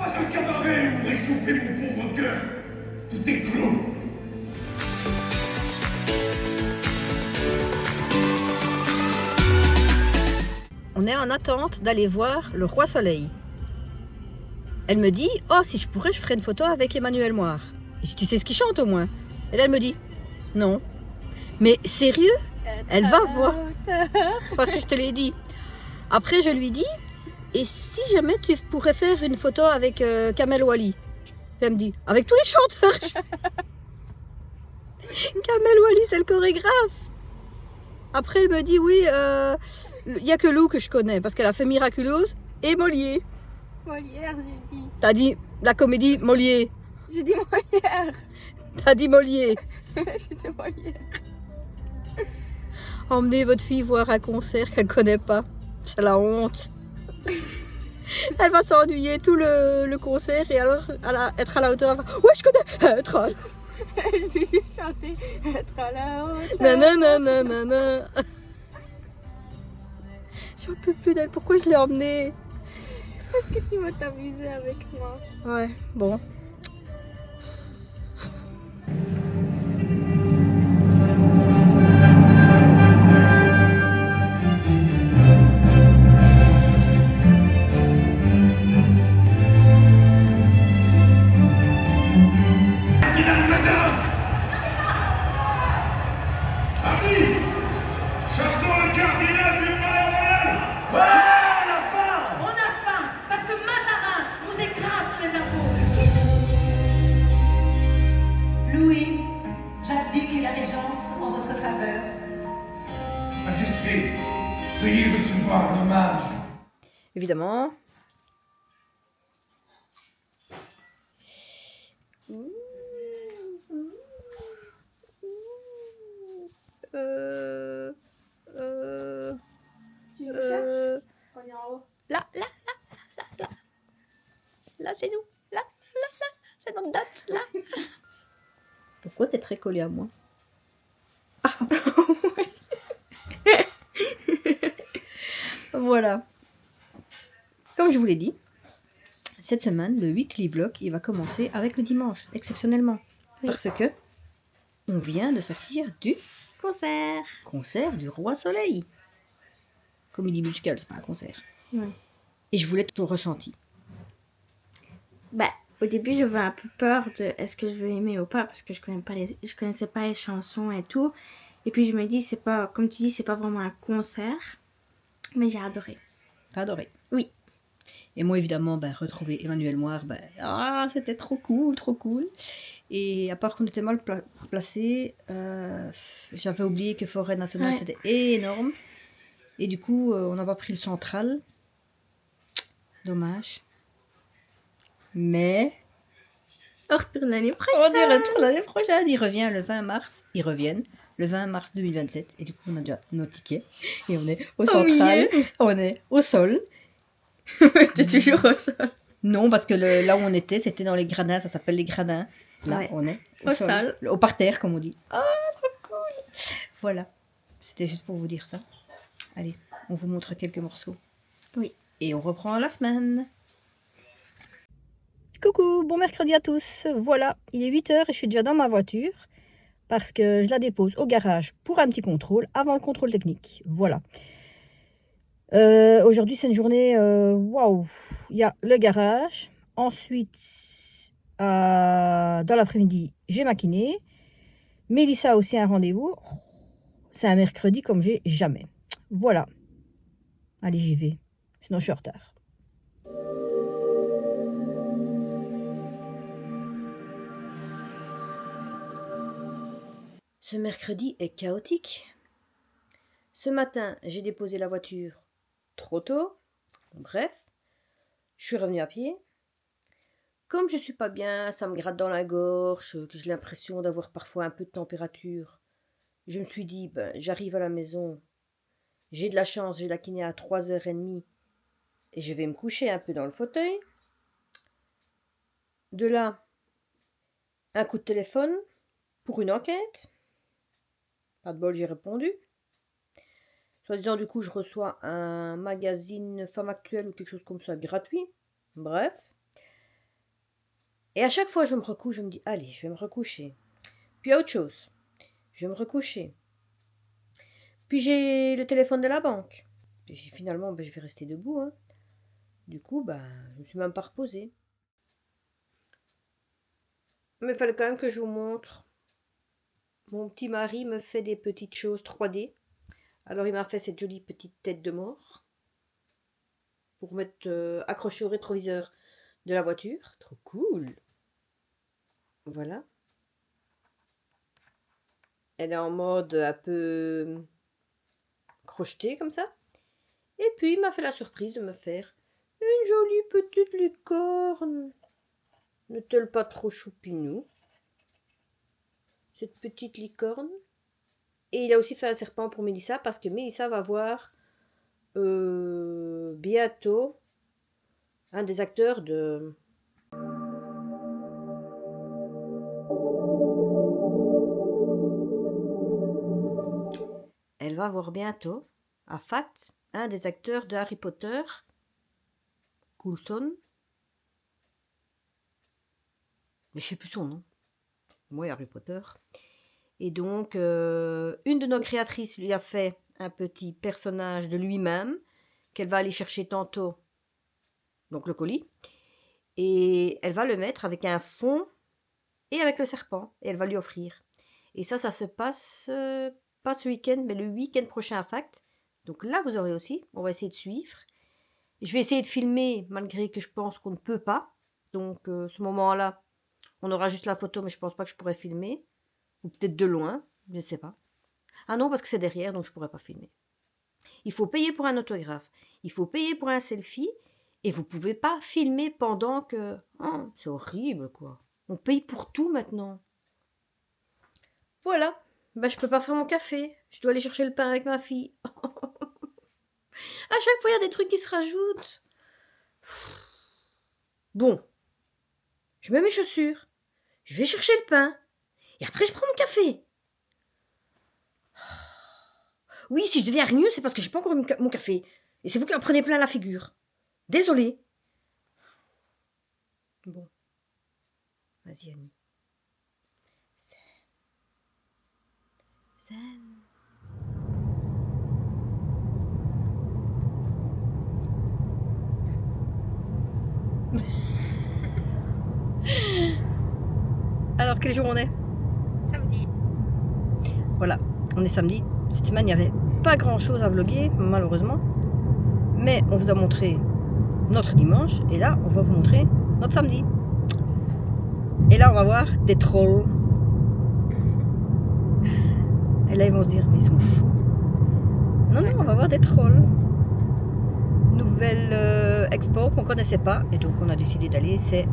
Pas un cabaret où réchauffer mon pauvre cœur. Tout est clos. On est en attente d'aller voir le Roi Soleil. Elle me dit, oh, si je pourrais, je ferais une photo avec Emmanuel Moir. Je dis, tu sais ce qu'il chante au moins? Et là, elle me dit, non. Mais sérieux? Elle va voir. Parce que je te l'ai dit. Après, je lui dis, et si jamais tu pourrais faire une photo avec Kamel Wally? Puis elle me dit, avec tous les chanteurs. Kamel Wally, c'est le chorégraphe. Après, elle me dit, oui, il n'y a que Lou que je connais, parce qu'elle a fait Miraculous et Molière. Molière, j'ai dit. T'as dit la comédie Molière. J'ai dit Molière. T'as dit Molière. J'ai dit Molière. Emmenez votre fille voir un concert qu'elle connaît pas. C'est la honte. Elle va s'ennuyer tout le concert et alors être à la hauteur. Elle va, ouais, je connais. Être à la... Je vais juste chanter. Être à la hauteur. Nanana. J'en peux plus d'elle. Pourquoi je l'ai emmenée? Parce que tu vas t'amuser avec moi. Ouais, bon. Louis, j'abdique la régence en votre faveur. Majesté, veuillez recevoir l'hommage. Évidemment. Tu me cherches? On est en haut. Là, c'est nous. Là, c'est notre date, là. Pourquoi t'es très collé à moi? Voilà. Comme je vous l'ai dit, cette semaine, le weekly vlog, il va commencer avec le dimanche, exceptionnellement. Oui. Parce que on vient de sortir du Concert. du Roi Soleil. Comédie musicale, c'est pas un concert. Ouais. Et je voulais ton ressenti. Bah, au début, j'avais un peu peur de est-ce que je veux aimer ou pas parce que je connaissais pas les chansons et tout. Et puis je me dis, c'est pas, comme tu dis, c'est pas vraiment un concert. Mais j'ai adoré. T'as adoré? Oui. Et moi, évidemment, retrouver Emmanuel Moir, c'était trop cool, trop cool. Et à part qu'on était mal placés, j'avais oublié que Forêt Nationale, Ouais. c'était énorme. Et du coup, on n'a pas pris le central. Dommage. Mais On retourne l'année on prochaine. y retourne l'année prochaine. Il revient le 20 mars. Ils reviennent le 20 mars 2027. Et du coup, on a déjà nos tickets. Et on est au central. On est au sol. T'es toujours au sol. Non, parce que là où on était, c'était dans les gradins. Ça s'appelle les gradins. Là, Ouais. on est Au sol. Au parterre, comme on dit. Ah, trop cool. Voilà. C'était juste pour vous dire ça. Allez, on vous montre quelques morceaux. Oui. Et on reprend la semaine. Coucou, bon mercredi à tous. Voilà, il est 8h et je suis déjà dans ma voiture parce que je la dépose au garage pour un petit contrôle avant le contrôle technique. Voilà. Aujourd'hui, c'est une journée waouh. Il y a le garage. Ensuite, dans l'après-midi, j'ai ma kiné. Mélissa a aussi un rendez-vous. C'est un mercredi comme j'ai jamais. Voilà. Allez, j'y vais. Sinon, je suis en retard. Ce mercredi est chaotique. Ce matin, j'ai déposé la voiture trop tôt. Bref, je suis revenue à pied. Comme je suis pas bien, ça me gratte dans la gorge, que j'ai l'impression d'avoir parfois un peu de température. Je me suis dit, j'arrive à la maison. J'ai de la chance, j'ai la kiné à 3h30. Et je vais me coucher un peu dans le fauteuil. De là, un coup de téléphone pour une enquête. Pas de bol, j'ai répondu. Soi-disant, du coup, je reçois un magazine Femme Actuelle ou quelque chose comme ça, gratuit. Bref. Et à chaque fois, je me recouche, je me dis, allez, je vais me recoucher. Puis, à autre chose, je vais me recoucher. Puis, j'ai le téléphone de la banque. Puis, finalement, je vais rester debout. Hein. Du coup, je ne me suis même pas reposée. Mais il fallait quand même que je vous montre. Mon petit mari me fait des petites choses 3D. Alors, il m'a fait cette jolie petite tête de mort pour mettre accrochée au rétroviseur de la voiture. Trop cool. Voilà. Elle est en mode un peu crochetée comme ça. Et puis, il m'a fait la surprise de me faire une jolie petite licorne. N'est-elle pas trop choupinou, cette petite licorne? Et il a aussi fait un serpent pour Mélissa parce que Mélissa va voir bientôt un des acteurs de... Elle va voir bientôt, à FAT, un des acteurs de Harry Potter, Coulson. Mais je ne sais plus son nom. Moi, Harry Potter. Et donc, une de nos créatrices lui a fait un petit personnage de lui-même qu'elle va aller chercher tantôt, donc le colis, et elle va le mettre avec un fond et avec le serpent, et elle va lui offrir. Et ça se passe pas ce week-end, mais le week-end prochain à FACT. Donc là, vous aurez aussi, on va essayer de suivre. Je vais essayer de filmer, malgré que je pense qu'on ne peut pas. Donc, ce moment-là, on aura juste la photo, mais je pense pas que je pourrais filmer. Ou peut-être de loin, je ne sais pas. Ah non, parce que c'est derrière, donc je ne pourrais pas filmer. Il faut payer pour un autographe, il faut payer pour un selfie, et vous ne pouvez pas filmer pendant que... Oh, c'est horrible, quoi. On paye pour tout maintenant. Voilà, je peux pas faire mon café. Je dois aller chercher le pain avec ma fille. À chaque fois, il y a des trucs qui se rajoutent. Bon, je mets mes chaussures, je vais chercher le pain, et après je prends mon café. Oui, si je deviens hargneux, c'est parce que j'ai pas encore mis mon café. Et c'est vous qui en prenez plein la figure. Désolée. Bon. Vas-y, Annie. Zen. Alors, quel jour on est? Samedi. Voilà, on est samedi. Cette semaine, il n'y avait pas grand-chose à vlogger, malheureusement. Mais on vous a montré notre dimanche. Et là, on va vous montrer notre samedi. Et là, on va voir des trolls. Et là, ils vont se dire, mais ils sont fous. Non, non, on va voir des trolls. Nouvelle expo qu'on connaissait pas. Et donc, on a décidé d'aller. C'est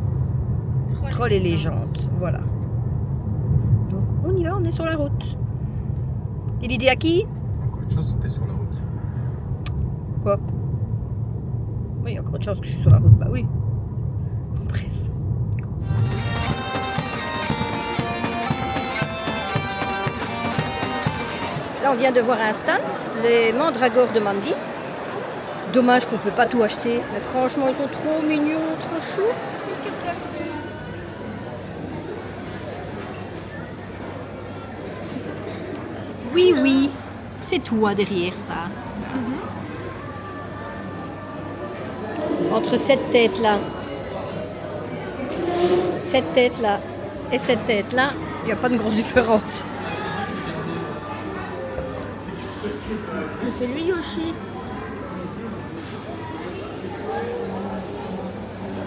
Trolls et légendes. Voilà. Donc, on y va, on est sur la route. Et l'idée à qui? Encore une chance, c'était sur la route. Quoi? Oui, il y a encore une chance que je suis sur la route. Bah oui. Bon, bref. Là, on vient de voir un stand, les mandragores de Mandy. Dommage qu'on ne peut pas tout acheter, mais franchement, ils sont trop mignons, trop choux. Oui, oui, c'est toi derrière ça. Entre cette tête-là, et cette tête-là, il n'y a pas de grosse différence. Mais c'est lui, Yoshi.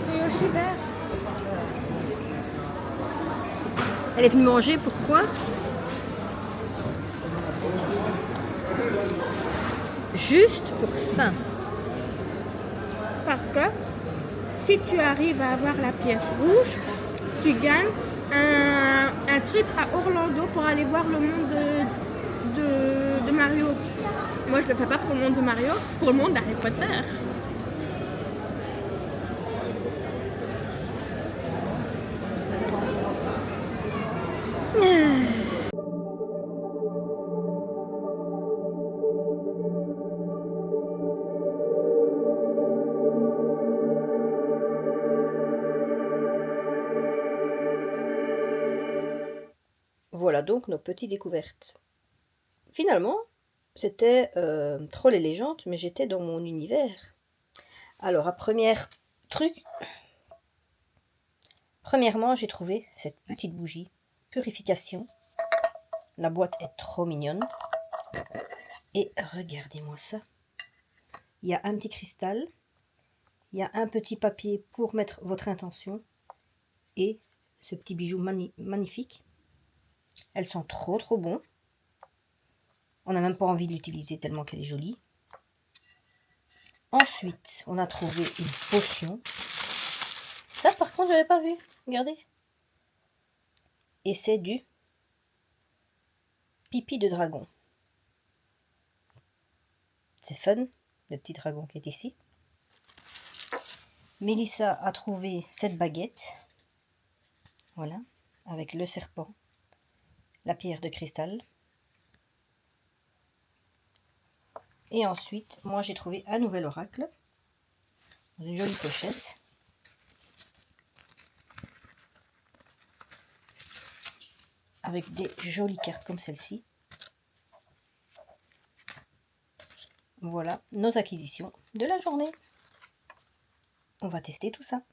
C'est Yoshi vert. Elle est venue manger, pourquoi? Juste pour ça. Parce que si tu arrives à avoir la pièce rouge, tu gagnes un trip à Orlando pour aller voir le monde de Mario. Moi, je le fais pas pour le monde de Mario, pour le monde d'Harry Potter. Voilà donc nos petites découvertes. Finalement, c'était Trolls et légendes, mais j'étais dans mon univers. Alors, premièrement, j'ai trouvé cette petite bougie purification. La boîte est trop mignonne. Et regardez-moi ça. Il y a un petit cristal. Il y a un petit papier pour mettre votre intention. Et ce petit bijou magnifique. Elles sont trop bonnes. On n'a même pas envie de l'utiliser tellement qu'elle est jolie. Ensuite, on a trouvé une potion. Ça, par contre, je n'avais pas vu. Regardez. Et c'est du pipi de dragon. C'est fun, le petit dragon qui est ici. Mélissa a trouvé cette baguette. Voilà, avec le serpent, la pierre de cristal. Et ensuite, moi j'ai trouvé un nouvel oracle. Dans une jolie pochette. Avec des jolies cartes comme celle-ci. Voilà nos acquisitions de la journée. On va tester tout ça.